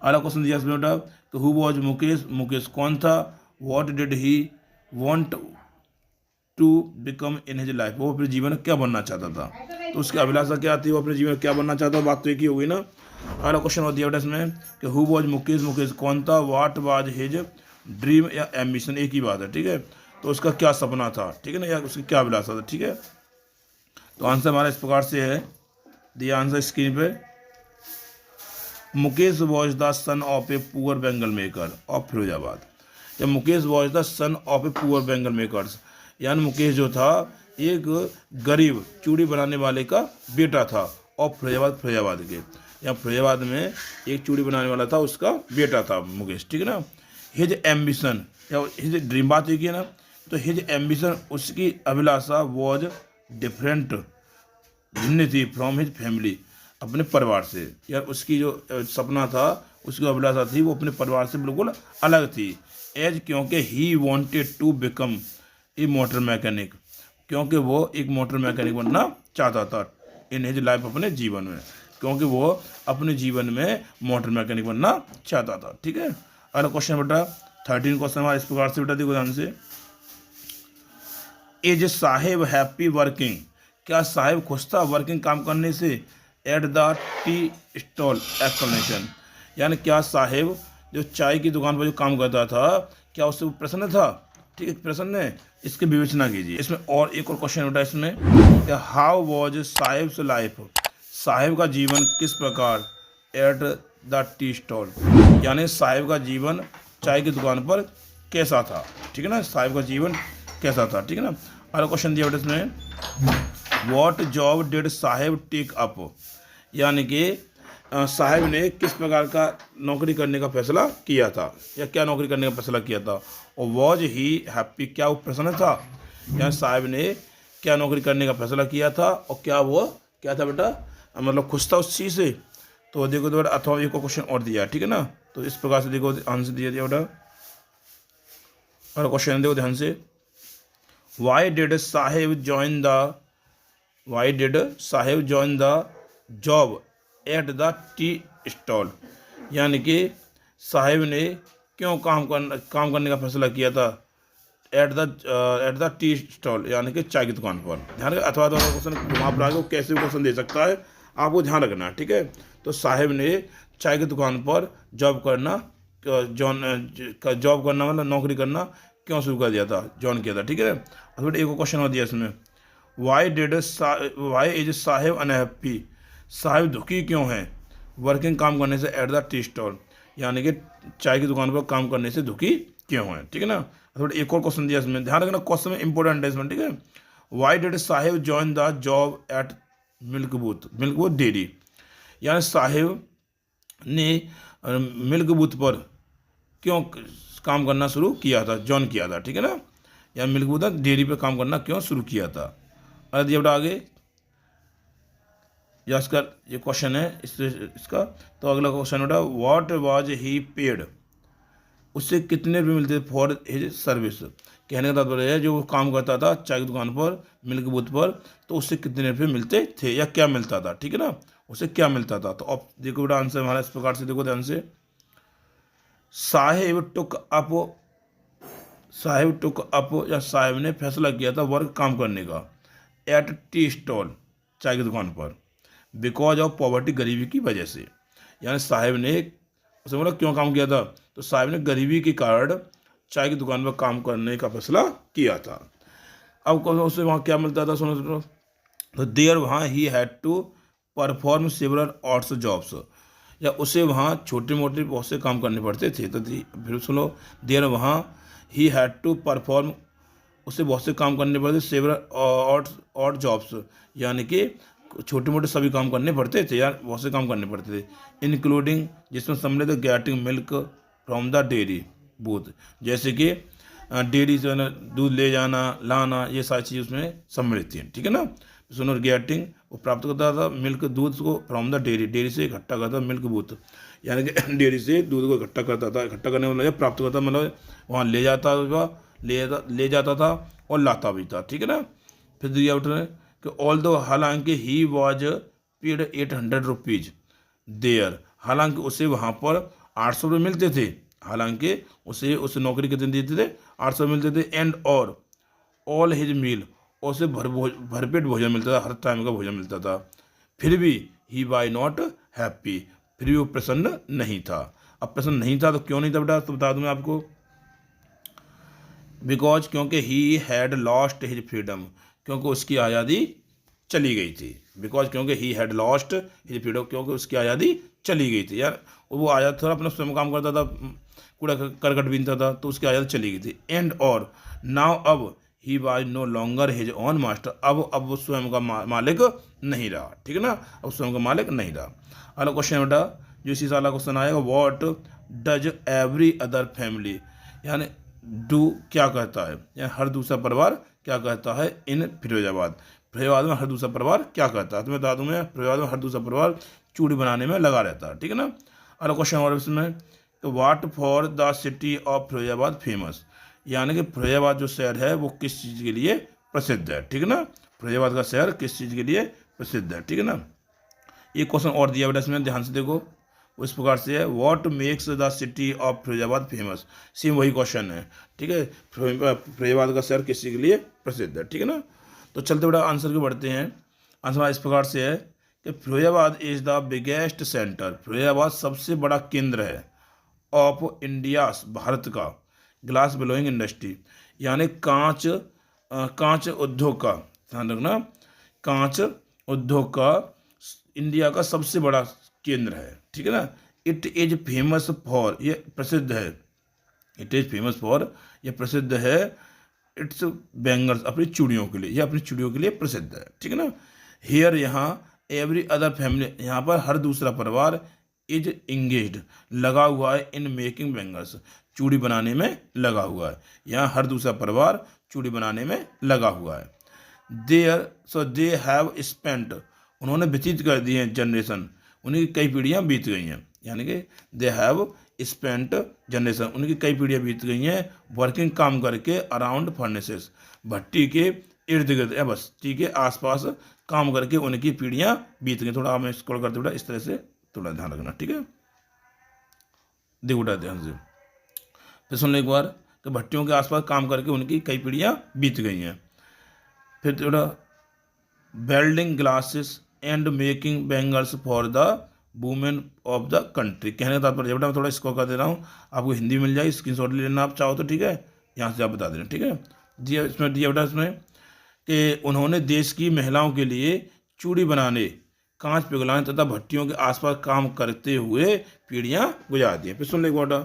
अगला क्वेश्चन दिया इसमें बेटा, तो हु वॉज मुकेश, मुकेश कौन था, what did he want to become in his life, वो अपने जीवन में क्या बनना चाहता था, तो उसकी अभिलाषा क्या थी, वो अपने जीवन में क्या बनना चाहता था, बात तो एक ही होगी ना। अगला क्वेश्चन हो दिया बेटा इसमें कि हु वॉज मुकेश, मुकेश कौन था, व्हाट वाज हिज ड्रीम या एम्बिशन, एक ही बात है, ठीक है, तो उसका क्या सपना था, ठीक है ना, या उसकी क्या अभिलाषा था, ठीक है। तो आंसर हमारा इस प्रकार से है, दिया आंसर स्क्रीन पे, Mukesh was the son of a poor bangle maker of Firozabad, या Mukesh was the son of a poor bangle makers, यानी मुकेश जो था एक गरीब चूड़ी बनाने वाले का बेटा था, और फैजाबाद के, यहाँ फैजाबाद में एक चूड़ी बनाने वाला था, उसका बेटा था मुकेश, ठीक है ना। हिज एम्बिशन या हिज ड्रीम बात एक है ना, तो हिज एम्बिशन उसकी अभिलाषा वॉज डिफरेंट, भिन्न थी फ्रॉम हिज फैमिली, अपने परिवार से, यार उसकी जो सपना था, उसकी अभिलाषा थी, वो अपने परिवार से बिल्कुल अलग थी। एज क्योंकि he wanted to become a motor mechanic, क्योंकि वो एक मोटर मैकेनिक बनना चाहता था इन हिज लाइफ, अपने जीवन में, क्योंकि वो अपने जीवन में मोटर मैकेनिक बनना चाहता था, ठीक है। अगला क्वेश्चन बेटा 13 क्वेश्चन हमारा इस प्रकार से बेटा, देखो ध्यान से। इज साहेब हैप्पी वर्किंग, क्या साहेब खुश था वर्किंग काम करने से, eight the tea stall explanation, यानी क्या साहेब जो चाय की दुकान पर जो काम करता था, क्या उससे वो प्रसन्न था, ठीक है, प्रसन्न है, इसकी विवेचना कीजिए। इसमें और एक और क्वेश्चन उठा इसमें, हाउ वॉज साहेब्स लाइफ, साहेब का जीवन किस प्रकार, एट द टी स्टॉल, यानी साहेब का जीवन चाय की दुकान पर कैसा था, ठीक है ना, साहेब का जीवन कैसा था, ठीक है ना। अगला क्वेश्चन दिया बेटा इसमें, what job did Saheb take up, यानी कि साहेब ने किस प्रकार का नौकरी करने का फैसला किया था, या क्या नौकरी करने का फैसला किया था, और वॉज ही हैप्पी, क्या वो प्रसन्न था, या साहेब ने क्या नौकरी करने का फैसला किया था, और क्या वो क्या था बेटा, मतलब खुश था उस चीज़ से। तो देखो तो बेटा अथवा एक क्वेश्चन और दिया, ठीक है ना, तो इस प्रकार से देखो आंसर दिया बेटा। और क्वेश्चन देखो ध्यान से, why did Saheb join the job at the tea stall, यानी कि साहेब ने क्यों काम करने का फैसला किया था एट द टी स्टॉल, यानी कि चाय की दुकान पर। ध्यान रखिए, अथवा क्वेश्चन घुमा फिरा के कैसे भी क्वेश्चन दे सकता है, आपको ध्यान रखना, ठीक है। तो साहेब ने चाय की दुकान पर जॉब करना मतलब नौकरी करना क्यों शुरू कर दिया था, जॉइन किया था, ठीक है। अब बेटा एक क्वेश्चन और दिया इसमें, वाई इज साहेब अनहैप्पी, साहेब दुखी क्यों है वर्किंग काम करने से एट द टी स्टॉल, यानी कि चाय की दुकान पर काम करने से दुखी क्यों है, ठीक है ना। थोड़ा एक और क्वेश्चन दिया इसमें, ध्यान रखना क्वेश्चन में इंपॉर्टेंट है इसमें, ठीक है। Why did Saheb join the job at milk booth dairy, यानी साहेब ने मिल्क बूथ पर क्यों काम करना शुरू किया था, जॉइन किया था, ठीक है ना, या मिल्क बूथ डेयरी पे काम करना क्यों शुरू किया था। अरे दिया बेटा आगे, या इसका ये क्वेश्चन है इसका, तो अगला क्वेश्चन बेटा, व्हाट वाज ही पेड, उससे कितने रुपये मिलते थे फॉर हिज सर्विस, कहने का तात्पर्य है जो वो काम करता था चाय की दुकान पर मिल्क बूथ पर, तो उससे कितने रुपये मिलते थे या क्या मिलता था, ठीक है ना, उससे क्या मिलता था। तो अब देखो बेटा आंसर हमारा इस प्रकार से, देखो ध्यान से, साहेब टुक अप या साहेब ने फैसला किया था वर्क काम करने का एट टी स्टॉल चाय की दुकान पर, बिकॉज ऑफ पॉवर्टी, गरीबी की वजह से, यानी साहेब ने उसने बोला क्यों काम किया था, तो साहब ने गरीबी के कारण चाय की दुकान पर काम करने का फैसला किया था। अब उससे वहाँ क्या मिलता था, सुनो, तो देयर वहाँ he had to perform several odds jobs, या उसे वहाँ छोटे मोटे बहुत से काम करने पड़ते थे। तो फिर सुनो, देयर वहाँ ही हैड टू परफॉर्म, उसे बहुत से काम करने पड़ते, सेवरल ऑड जॉब्स, यानी कि छोटे मोटे सभी काम करने पड़ते थे, यार बहुत से काम करने पड़ते थे, इंक्लूडिंग जिसमें सम्मिलित है getting milk from the dairy booth, जैसे कि डेयरी से दूध ले जाना लाना, ये सारी चीज़ उसमें सम्मिलित थी, ठीक है ना। सुनो, गेटिंग वो प्राप्त करता था मिल्क दूध को फ्रॉम द डेयरी से इकट्ठा करता मिल्क बूथ, यानी कि डेयरी से दूध को इकट्ठा करता था, इकट्ठा करने मतलब प्राप्त करता मतलब वहाँ ले जाता था और लाता भी था, ठीक है ना। फिर दिया उठ रहे कि ऑल दो, हालांकि he was paid 800 rupees there, हालांकि उसे वहाँ पर 800 रुपये मिलते थे, हालांकि उसे नौकरी कितने देते थे, 800 मिलते थे, एंड और ऑल हिज मील, उसे भरपेट भोजन मिलता था, हर टाइम का भोजन मिलता था, फिर भी ही वाई नॉट हैप्पी, फिर भी वो प्रसन्न नहीं था। अब प्रसन्न नहीं था तो क्यों नहीं था बेटा, तो बता दूँ मैं आपको, बिकॉज क्योंकि he had lost his freedom, क्योंकि उसकी आज़ादी चली गई थी, बिकॉज क्योंकि he had lost his freedom, क्योंकि उसकी आज़ादी चली गई थी, यार वो आज़ाद थोड़ा अपना स्वयं काम करता था, कूड़ा करकट बीनता था, तो उसकी आज़ादी चली गई थी, एंड और नाउ अब he was no longer his own master, अब वो स्वयं का मालिक नहीं रहा, ठीक है ना, अब स्वयं का मालिक नहीं रहा। अगला क्वेश्चन बेटा जो इसी साल क्वेश्चन आएगा, what does every other family, यानी डू क्या कहता है, यानी हर दूसरा परिवार क्या कहता है इन फिरोजाबाद, फिरोजाबाद में हर दूसरा परिवार क्या कहता है। तो मैं बता दूँ, मैं फिरोजाबाद में हर दूसरा परिवार चूड़ी बनाने में लगा रहता है, ठीक है ना। अगला क्वेश्चन और इसमें तो what for the city of Firozabad famous, यानी कि फिरोजाबाद जो शहर है वो किस चीज़ के लिए प्रसिद्ध है, ठीक है ना, फिरोजाबाद का शहर किस चीज़ के लिए प्रसिद्ध है, ठीक है ना। एक क्वेश्चन और दिया बेटा इसमें, ध्यान से देखो, उस प्रकार से है, what makes the city of Firozabad famous, same वही क्वेश्चन है, ठीक है, फिरोजाबाद का शहर किस चीज़ के लिए प्रसिद्ध है, ठीक है ना। तो चलते बेटा आंसर को बढ़ते हैं। आंसर इस प्रकार से है कि Firozabad is the biggest centre, Firozabad सबसे बड़ा केंद्र है ऑफ इंडिया, भारत का, ग्लास ब्लोइंग इंडस्ट्री, यानी कांच उद्योग का, ध्यान रखना, कांच उद्योग का इंडिया का सबसे बड़ा केंद्र है, ठीक है ना। इट इज फेमस फॉर, ये प्रसिद्ध है, इट इज फेमस फॉर, ये प्रसिद्ध है इट्स बैंगल्स, अपनी चूड़ियों के लिए, ये अपनी चूड़ियों के लिए प्रसिद्ध है, ठीक है ना। हियर, यहाँ, एवरी अदर फैमिली, यहाँ पर हर दूसरा परिवार, इज इंगेज्ड, लगा हुआ है, इन मेकिंग बैंगल्स, चूड़ी बनाने में लगा हुआ है, यहाँ हर दूसरा परिवार चूड़ी बनाने में लगा हुआ है। दे हैव स्पेंट, उन्होंने व्यतीत कर दी हैं जनरेशन, उनकी कई पीढ़ियाँ बीत गई हैं, यानी कि दे हैव स्पेंट जनरेशन, उनकी कई पीढ़ियाँ बीत गई हैं वर्किंग, काम करके, अराउंड फर्नेसेस, भट्टी के इर्द गिर्द या बस्ती के आसपास काम करके उनकी पीढ़ियाँ बीत गई। थोड़ा हमें स्क्रॉल करते बेटा, इस तरह से थोड़ा ध्यान रखना, ठीक है, देखो बेटा ध्यान से, फिर सुन लो एक बार कि भट्टियों के आसपास काम करके उनकी कई पीढ़ियाँ बीत गई हैं। फिर थोड़ा welding glasses and making bangles for the women of the country, कहने का तात्पर्य बेटा मैं थोड़ा इसको कर दे रहा हूँ, आपको हिंदी मिल जाए, स्क्रीनशॉट ले लेना आप चाहो तो, ठीक है, यहाँ से आप बता देना, ठीक है। दिया बेटा इसमें कि उन्होंने देश की महिलाओं के लिए चूड़ी बनाने, कांच पिघलाने तथा भट्टियों के आसपास काम करते हुए पीढ़ियाँ गुजार दी हैं। फिर सुन ले बेटा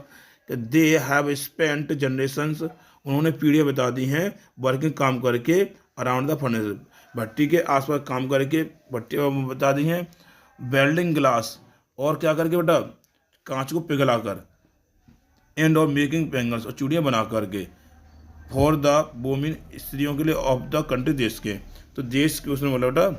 कि दे हैव स्पेंट जनरेशंस, उन्होंने पीढ़ियाँ बता दी हैं वर्किंग, काम करके, अराउंड द फर्नेस, भट्टी के आसपास काम करके, भट्टियाँ बता दी हैं, वेल्डिंग ग्लास, और क्या करके बेटा, कांच को पिघला कर, एंड और मेकिंग बैंगल्स, और चूड़ियाँ बना करके, फॉर द वुमेन, स्त्रियों के लिए, ऑफ द कंट्री, देश के, तो देश के, उसने बोला बेटा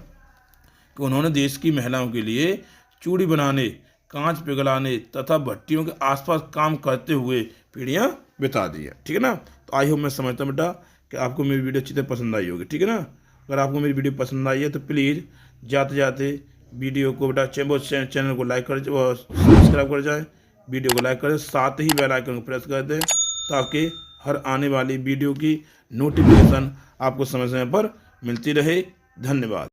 कि उन्होंने देश की महिलाओं के लिए चूड़ी बनाने, कांच पिघलाने तथा भट्टियों के आसपास काम करते हुए पीढ़ियाँ बिता दी है, ठीक है ना। तो आई होप, मैं समझता हूँ बेटा कि आपको मेरी वीडियो अच्छी तरह पसंद आई होगी, ठीक है ना। अगर आपको मेरी वीडियो पसंद आई है तो प्लीज़ जाते जाते वीडियो को बेटा चैनल को लाइक कर, सब्सक्राइब कर जाए, वीडियो को लाइक करें, साथ ही बेल आइकन को प्रेस कर दें, ताकि हर आने वाली वीडियो की नोटिफिकेशन आपको समय समय पर मिलती रहे। धन्यवाद।